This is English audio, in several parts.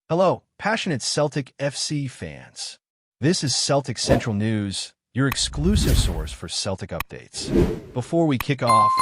Hello, passionate Celtic FC fans. This is Celtic Central News, your exclusive source for Celtic updates. Before we kick off,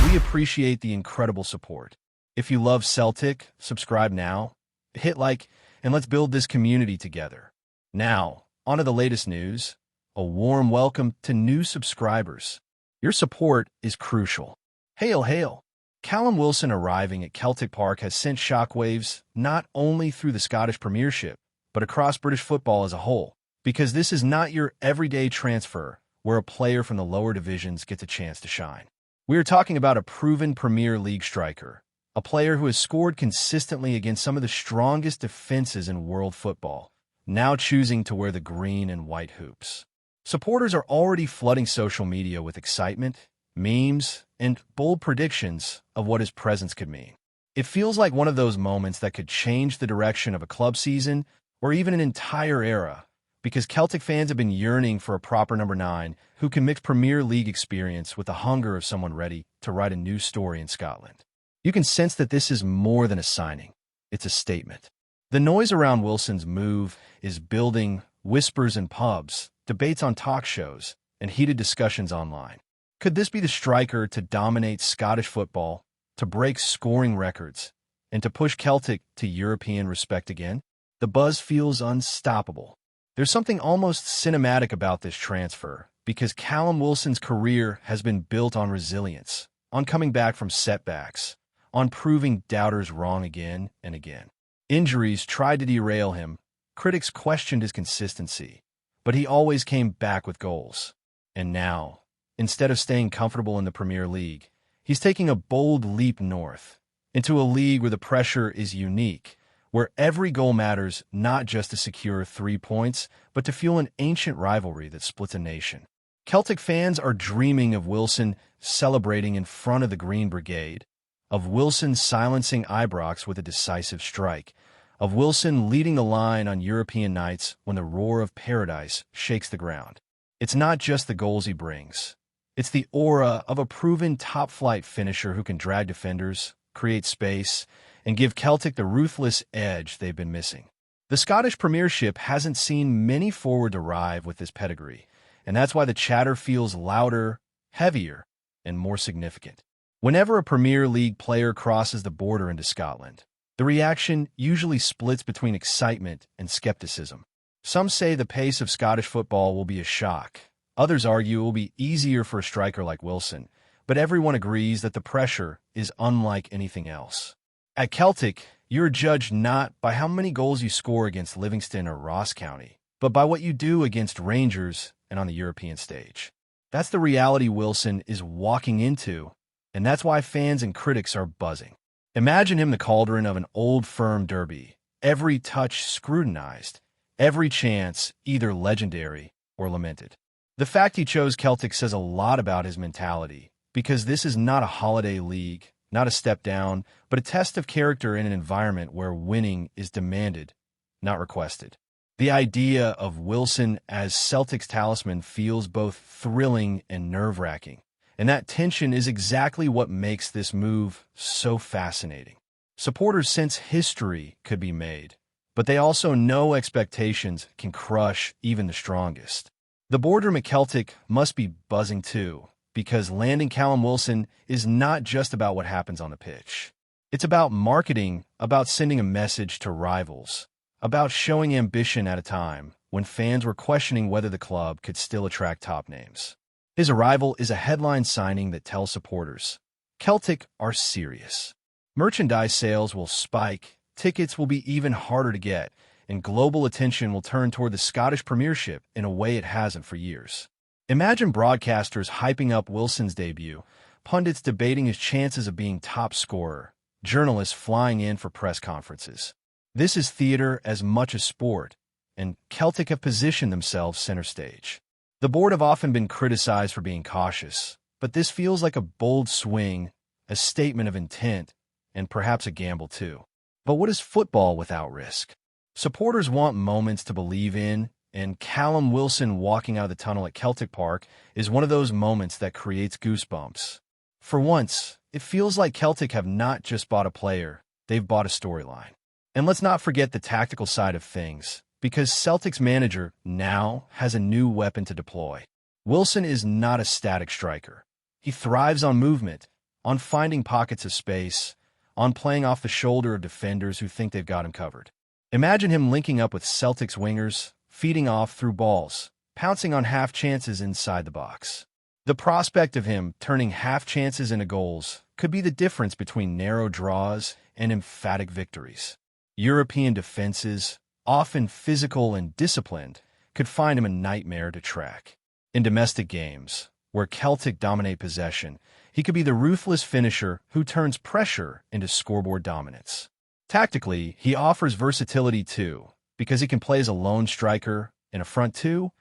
we appreciate the incredible support. If you love Celtic, subscribe now, hit like, and let's build this community together. Now, on to the latest news. A warm welcome to new subscribers. Your support is crucial. Hail, hail! Callum Wilson arriving at Celtic Park has sent shockwaves not only through the Scottish Premiership, but across British football as a whole, because this is not your everyday transfer where a player from the lower divisions gets a chance to shine. We are talking about a proven Premier League striker, a player who has scored consistently against some of the strongest defenses in world football, now choosing to wear the green and white hoops. Supporters are already flooding social media with excitement, memes, and bold predictions of what his presence could mean. It feels like one of those moments that could change the direction of a club season or even an entire era, because Celtic fans have been yearning for a proper number 9 who can mix Premier League experience with the hunger of someone ready to write a new story in Scotland. You can sense that this is more than a signing. It's a statement. The noise around Wilson's move is building, whispers in pubs, debates on talk shows, and heated discussions online. Could this be the striker to dominate Scottish football, to break scoring records, and to push Celtic to European respect again? The buzz feels unstoppable. There's something almost cinematic about this transfer, because Callum Wilson's career has been built on resilience, on coming back from setbacks, on proving doubters wrong again and again. Injuries tried to derail him, critics questioned his consistency, but he always came back with goals. And now, instead of staying comfortable in the Premier League, he's taking a bold leap north, into a league where the pressure is unique, where every goal matters not just to secure 3 points, but to fuel an ancient rivalry that splits a nation. Celtic fans are dreaming of Wilson celebrating in front of the Green Brigade, of Wilson silencing Ibrox with a decisive strike, of Wilson leading the line on European nights when the roar of paradise shakes the ground. It's not just the goals he brings. It's the aura of a proven top-flight finisher who can drag defenders, create space, and give Celtic the ruthless edge they've been missing. The Scottish Premiership hasn't seen many forwards arrive with this pedigree, and that's why the chatter feels louder, heavier, and more significant. Whenever a Premier League player crosses the border into Scotland, the reaction usually splits between excitement and skepticism. Some say the pace of Scottish football will be a shock. Others argue it will be easier for a striker like Wilson, but everyone agrees that the pressure is unlike anything else. At Celtic, you're judged not by how many goals you score against Livingston or Ross County, but by what you do against Rangers and on the European stage. That's the reality Wilson is walking into, and that's why fans and critics are buzzing. Imagine him the cauldron of an old firm derby, every touch scrutinized, every chance either legendary or lamented. The fact he chose Celtic says a lot about his mentality, because this is not a holiday league, not a step down, but a test of character in an environment where winning is demanded, not requested. The idea of Wilson as Celtic's talisman feels both thrilling and nerve-wracking, and that tension is exactly what makes this move so fascinating. Supporters sense history could be made, but they also know expectations can crush even the strongest. The boardroom at Celtic must be buzzing too, because landing Callum Wilson is not just about what happens on the pitch. It's about marketing, about sending a message to rivals, about showing ambition at a time when fans were questioning whether the club could still attract top names. His arrival is a headline signing that tells supporters, Celtic are serious. Merchandise sales will spike, tickets will be even harder to get, and global attention will turn toward the Scottish Premiership in a way it hasn't for years. Imagine broadcasters hyping up Wilson's debut, pundits debating his chances of being top scorer, journalists flying in for press conferences. This is theater as much as sport, and Celtic have positioned themselves center stage. The board have often been criticized for being cautious, but this feels like a bold swing, a statement of intent, and perhaps a gamble too. But what is football without risk? Supporters want moments to believe in, and Callum Wilson walking out of the tunnel at Celtic Park is one of those moments that creates goosebumps. For once, it feels like Celtic have not just bought a player, they've bought a storyline. And let's not forget the tactical side of things, because Celtic's manager now has a new weapon to deploy. Wilson is not a static striker. He thrives on movement, on finding pockets of space, on playing off the shoulder of defenders who think they've got him covered. Imagine him linking up with Celtic's wingers, feeding off through balls, pouncing on half chances inside the box. The prospect of him turning half chances into goals could be the difference between narrow draws and emphatic victories. European defenses, often physical and disciplined, could find him a nightmare to track. In domestic games, where Celtic dominate possession, he could be the ruthless finisher who turns pressure into scoreboard dominance. Tactically, he offers versatility too, because he can play as a lone striker, in a front two,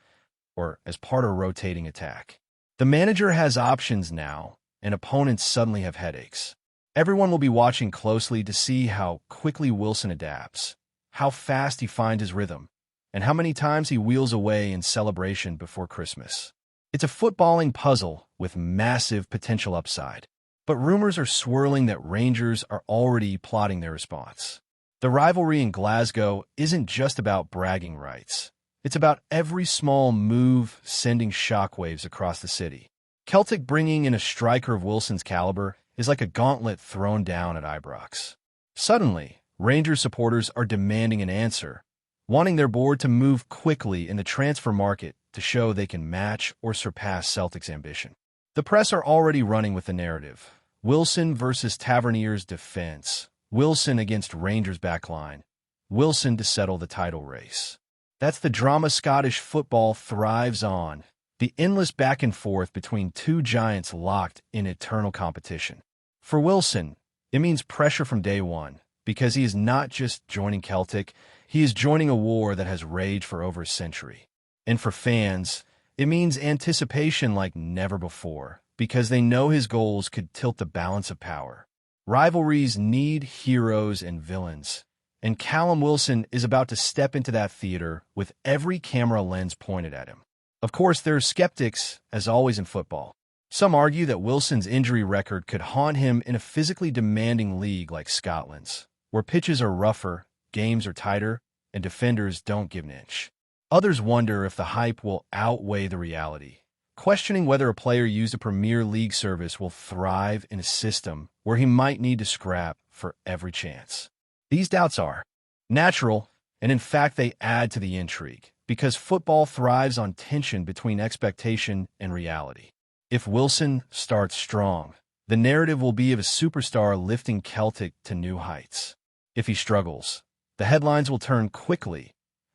or as part of a rotating attack. The manager has options now, and opponents suddenly have headaches. Everyone will be watching closely to see how quickly Wilson adapts, how fast he finds his rhythm, and how many times he wheels away in celebration before Christmas. It's a footballing puzzle with massive potential upside. But rumors are swirling that Rangers are already plotting their response. The rivalry in Glasgow isn't just about bragging rights. It's about every small move sending shockwaves across the city. Celtic bringing in a striker of Wilson's caliber is like a gauntlet thrown down at Ibrox. Suddenly, Rangers supporters are demanding an answer, wanting their board to move quickly in the transfer market to show they can match or surpass Celtic's ambition. The press are already running with the narrative. Wilson versus Taverniers defense. Wilson against Rangers backline. Wilson to settle the title race. That's the drama Scottish football thrives on. The endless back and forth between two giants locked in eternal competition. For Wilson, it means pressure from day one, because he is not just joining Celtic, he is joining a war that has raged for over a century. And for fans, it means anticipation like never before, because they know his goals could tilt the balance of power. Rivalries need heroes and villains, and Callum Wilson is about to step into that theater with every camera lens pointed at him. Of course, there are skeptics, as always in football. Some argue that Wilson's injury record could haunt him in a physically demanding league like Scotland's, where pitches are rougher, games are tighter, and defenders don't give an inch. Others wonder if the hype will outweigh the reality, questioning whether a player used a Premier League service will thrive in a system where he might need to scrap for every chance. These doubts are natural, and in fact they add to the intrigue, because football thrives on tension between expectation and reality. If Wilson starts strong, the narrative will be of a superstar lifting Celtic to new heights. If he struggles, the headlines will turn quickly,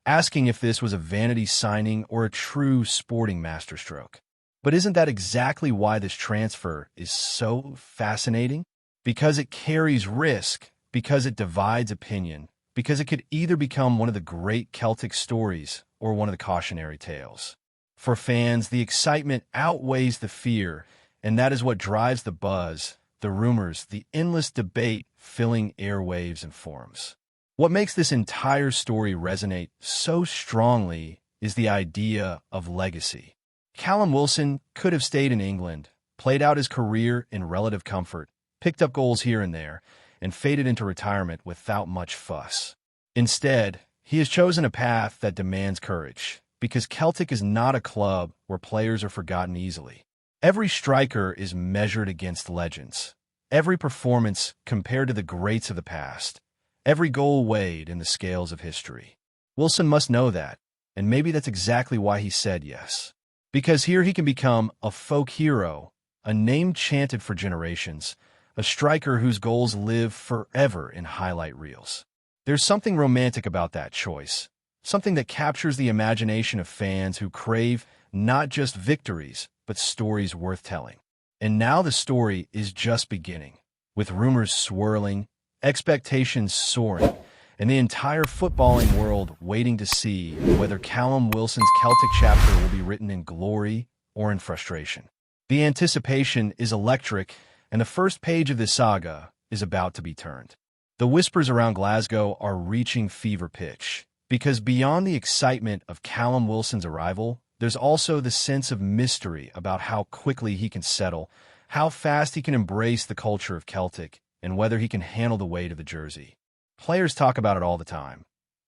asking if this was a vanity signing or a true sporting masterstroke. But isn't that exactly why this transfer is so fascinating? Because it carries risk, because it divides opinion, because it could either become one of the great Celtic stories or one of the cautionary tales. For fans, the excitement outweighs the fear, and that is what drives the buzz, the rumors, the endless debate filling airwaves and forums. What makes this entire story resonate so strongly is the idea of legacy. Callum Wilson could have stayed in England, played out his career in relative comfort, picked up goals here and there, and faded into retirement without much fuss. Instead, he has chosen a path that demands courage, because Celtic is not a club where players are forgotten easily. Every striker is measured against legends, every performance compared to the greats of the past, every goal weighed in the scales of history. Wilson must know that, and maybe that's exactly why he said yes. Because here he can become a folk hero, a name chanted for generations, a striker whose goals live forever in highlight reels. There's something romantic about that choice, something that captures the imagination of fans who crave not just victories, but stories worth telling. And now the story is just beginning, with rumors swirling, expectations soaring, and the entire footballing world waiting to see whether Callum Wilson's Celtic chapter will be written in glory or in frustration. The anticipation is electric, and the first page of this saga is about to be turned. The whispers around Glasgow are reaching fever pitch, because beyond the excitement of Callum Wilson's arrival, there's also the sense of mystery about how quickly he can settle, how fast he can embrace the culture of Celtic, and whether he can handle the weight of the jersey. Players talk about it all the time.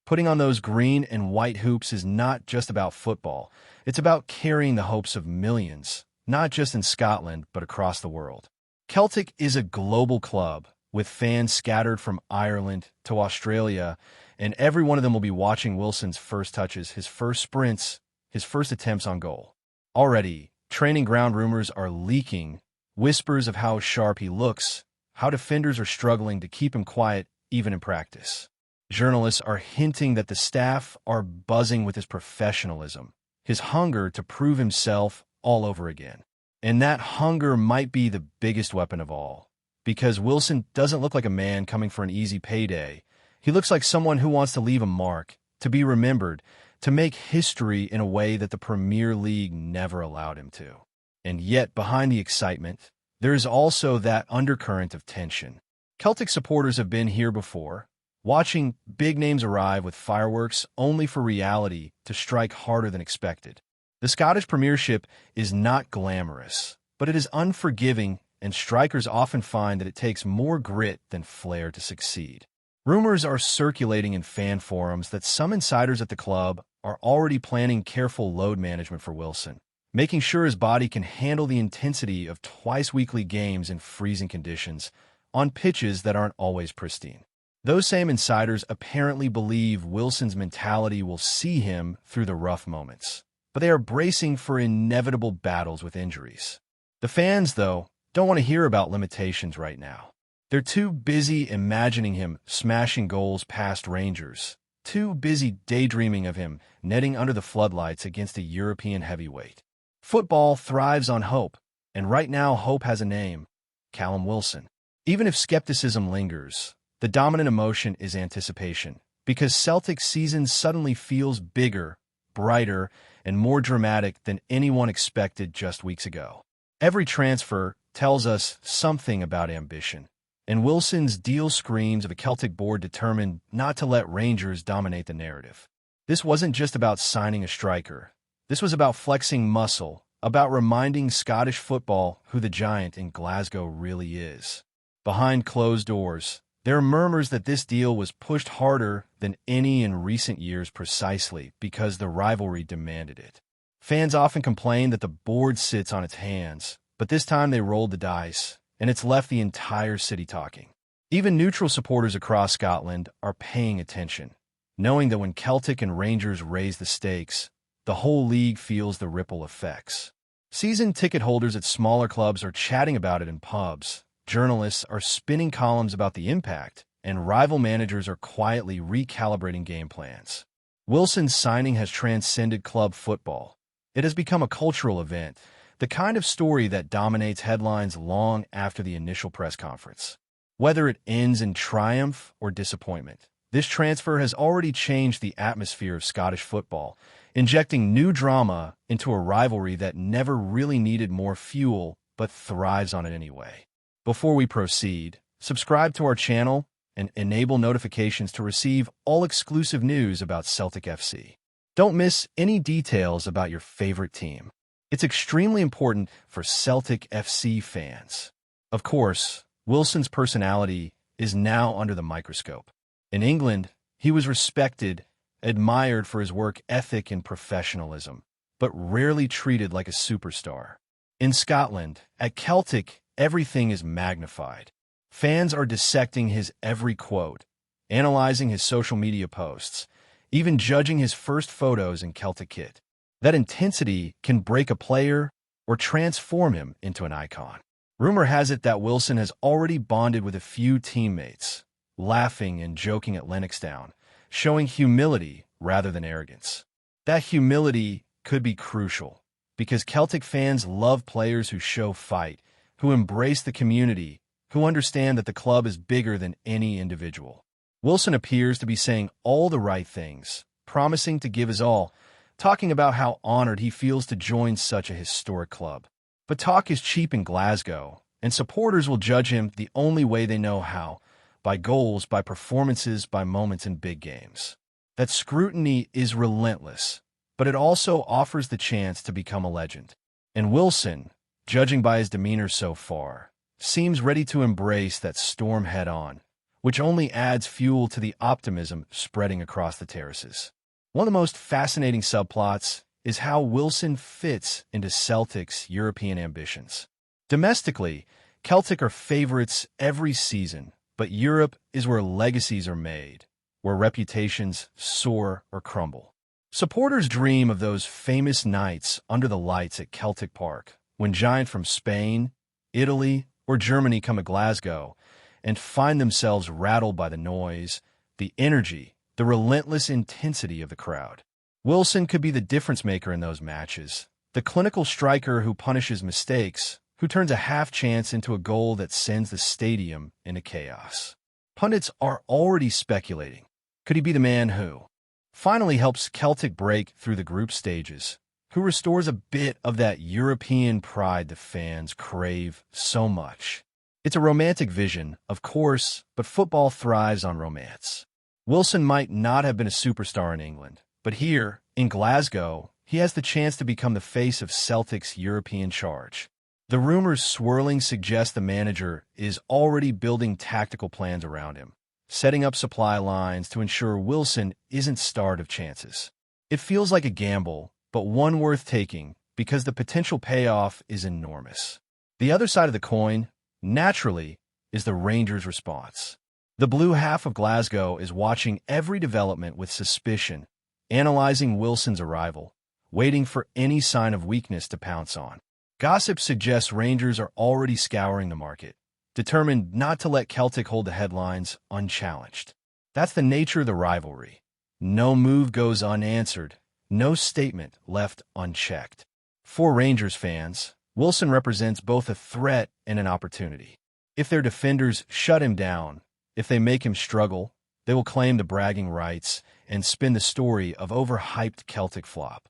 Putting on those green and white hoops is not just about football. It's about carrying the hopes of millions, not just in Scotland, but across the world. Celtic is a global club, with fans scattered from Ireland to Australia, and every one of them will be watching Wilson's first touches, his first sprints, his first attempts on goal. Already, training ground rumors are leaking, whispers of how sharp he looks, how defenders are struggling to keep him quiet even in practice. Journalists are hinting that the staff are buzzing with his professionalism, his hunger to prove himself all over again. And that hunger might be the biggest weapon of all, because Wilson doesn't look like a man coming for an easy payday. He looks like someone who wants to leave a mark, to be remembered, to make history in a way that the Premier League never allowed him to. And yet, behind the excitement, there is also that undercurrent of tension. Celtic supporters have been here before, watching big names arrive with fireworks only for reality to strike harder than expected. The Scottish Premiership is not glamorous, but it is unforgiving, and strikers often find that it takes more grit than flair to succeed. Rumors are circulating in fan forums that some insiders at the club are already planning careful load management for Wilson, making sure his body can handle the intensity of twice-weekly games in freezing conditions on pitches that aren't always pristine. Those same insiders apparently believe Wilson's mentality will see him through the rough moments, but they are bracing for inevitable battles with injuries. The fans, though, don't want to hear about limitations right now. They're too busy imagining him smashing goals past Rangers, too busy daydreaming of him netting under the floodlights against a European heavyweight. Football thrives on hope, and right now hope has a name: Callum Wilson. Even if skepticism lingers, the dominant emotion is anticipation, because Celtic's season suddenly feels bigger, brighter, and more dramatic than anyone expected just weeks ago. Every transfer tells us something about ambition, and Wilson's deal screams of a Celtic board determined not to let Rangers dominate the narrative. This wasn't just about signing a striker. This was about flexing muscle, about reminding Scottish football who the giant in Glasgow really is. Behind closed doors, there are murmurs that this deal was pushed harder than any in recent years precisely because the rivalry demanded it. Fans often complain that the board sits on its hands, but this time they rolled the dice, and it's left the entire city talking. Even neutral supporters across Scotland are paying attention, knowing that when Celtic and Rangers raise the stakes, the whole league feels the ripple effects. Season ticket holders at smaller clubs are chatting about it in pubs, journalists are spinning columns about the impact, and rival managers are quietly recalibrating game plans. Wilson's signing has transcended club football. It has become a cultural event, the kind of story that dominates headlines long after the initial press conference. Whether it ends in triumph or disappointment, this transfer has already changed the atmosphere of Scottish football, injecting new drama into a rivalry that never really needed more fuel but thrives on it anyway. Before we proceed, subscribe to our channel and enable notifications to receive all exclusive news about Celtic FC. Don't miss any details about your favorite team. It's extremely important for Celtic FC fans. Of course, Wilson's personality is now under the microscope. In England, he was respected, admired for his work ethic and professionalism, but rarely treated like a superstar. In Scotland, at Celtic, everything is magnified. Fans are dissecting his every quote, analyzing his social media posts, even judging his first photos in Celtic kit. That intensity can break a player or transform him into an icon. Rumor has it that Wilson has already bonded with a few teammates, laughing and joking at Lennoxtown, showing humility rather than arrogance. That humility could be crucial, because Celtic fans love players who show fight, who embrace the community, who understand that the club is bigger than any individual. Wilson appears to be saying all the right things, promising to give his all, talking about how honored he feels to join such a historic club. But talk is cheap in Glasgow, and supporters will judge him the only way they know how, by goals, by performances, by moments in big games. That scrutiny is relentless, but it also offers the chance to become a legend. And Wilson, judging by his demeanor so far, seems ready to embrace that storm head-on, which only adds fuel to the optimism spreading across the terraces. One of the most fascinating subplots is how Wilson fits into Celtic's European ambitions. Domestically, Celtic are favorites every season, but Europe is where legacies are made, where reputations soar or crumble. Supporters dream of those famous nights under the lights at Celtic Park, when giants from Spain, Italy, or Germany come to Glasgow and find themselves rattled by the noise, the energy, the relentless intensity of the crowd. Wilson could be the difference maker in those matches, the clinical striker who punishes mistakes, who turns a half chance into a goal that sends the stadium into chaos. Pundits are already speculating. Could he be the man who finally helps Celtic break through the group stages, who restores a bit of that European pride the fans crave so much? It's a romantic vision, of course, but football thrives on romance. Wilson might not have been a superstar in England, but here, in Glasgow, he has the chance to become the face of Celtic's European charge. The rumors swirling suggest the manager is already building tactical plans around him, setting up supply lines to ensure Wilson isn't starved of chances. It feels like a gamble, but one worth taking because the potential payoff is enormous. The other side of the coin, naturally, is the Rangers' response. The blue half of Glasgow is watching every development with suspicion, analyzing Wilson's arrival, waiting for any sign of weakness to pounce on. Gossip suggests Rangers are already scouring the market, determined not to let Celtic hold the headlines unchallenged. That's the nature of the rivalry. No move goes unanswered, no statement left unchecked. For Rangers fans, Wilson represents both a threat and an opportunity. If their defenders shut him down, if they make him struggle, they will claim the bragging rights and spin the story of overhyped Celtic flop.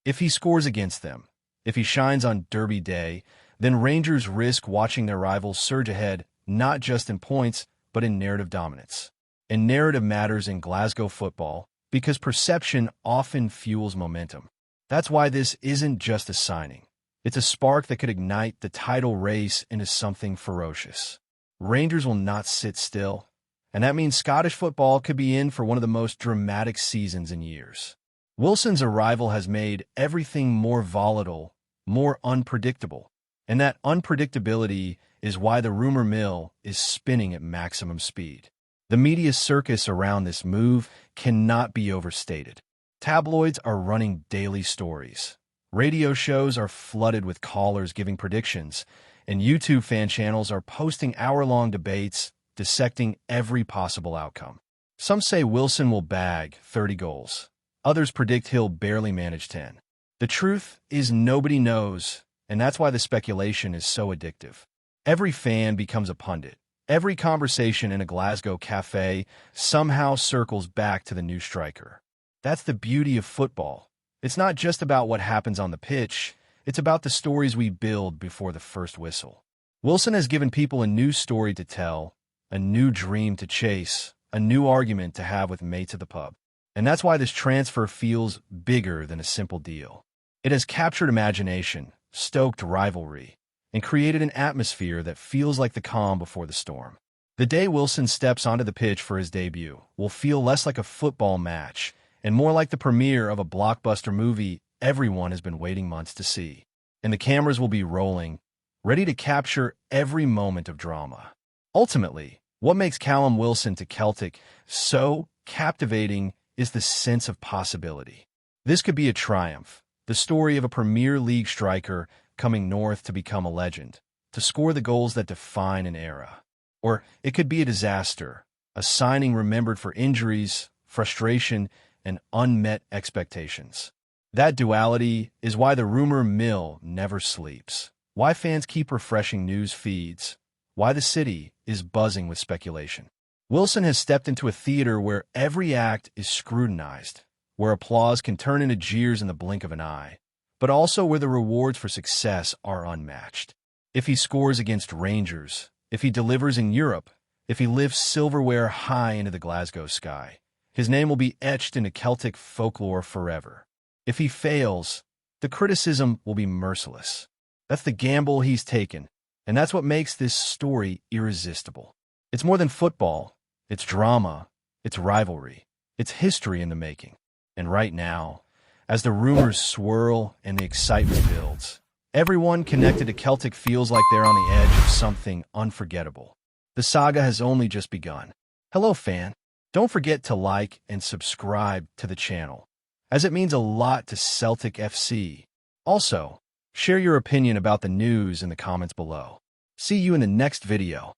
If he scores against them, if he shines on Derby Day, then Rangers risk watching their rivals surge ahead, not just in points, but in narrative dominance. And narrative matters in Glasgow football because perception often fuels momentum. That's why this isn't just a signing. It's a spark that could ignite the title race into something ferocious. Rangers will not sit still, and that means Scottish football could be in for one of the most dramatic seasons in years. Wilson's arrival has made everything more volatile, more unpredictable, and that unpredictability is why the rumor mill is spinning at maximum speed. The media circus around this move cannot be overstated. Tabloids are running daily stories. Radio shows are flooded with callers giving predictions, and YouTube fan channels are posting hour-long debates dissecting every possible outcome. Some say Wilson will bag 30 goals. Others predict he'll barely manage 10. The truth is nobody knows, and that's why the speculation is so addictive. Every fan becomes a pundit. Every conversation in a Glasgow cafe somehow circles back to the new striker. That's the beauty of football. It's not just about what happens on the pitch, it's about the stories we build before the first whistle. Wilson has given people a new story to tell, a new dream to chase, a new argument to have with mates at the pub. And that's why this transfer feels bigger than a simple deal. It has captured imagination, stoked rivalry, and created an atmosphere that feels like the calm before the storm. The day Wilson steps onto the pitch for his debut will feel less like a football match and more like the premiere of a blockbuster movie everyone has been waiting months to see. And the cameras will be rolling, ready to capture every moment of drama. Ultimately, what makes Callum Wilson to Celtic so captivating is the sense of possibility. This could be a triumph, the story of a Premier League striker coming north to become a legend, to score the goals that define an era. Or it could be a disaster, a signing remembered for injuries, frustration, and unmet expectations. That duality is why the rumor mill never sleeps, why fans keep refreshing news feeds, why the city is buzzing with speculation. Wilson has stepped into a theater where every act is scrutinized, where applause can turn into jeers in the blink of an eye, but also where the rewards for success are unmatched. If he scores against Rangers, if he delivers in Europe, if he lifts silverware high into the Glasgow sky, his name will be etched into Celtic folklore forever. If he fails, the criticism will be merciless. That's the gamble he's taken, and that's what makes this story irresistible. It's more than football. It's drama, it's rivalry, it's history in the making. And right now, as the rumors swirl and the excitement builds, everyone connected to Celtic feels like they're on the edge of something unforgettable. The saga has only just begun. Hello, fan. Don't forget to like and subscribe to the channel, as it means a lot to Celtic FC. Also, share your opinion about the news in the comments below. See you in the next video.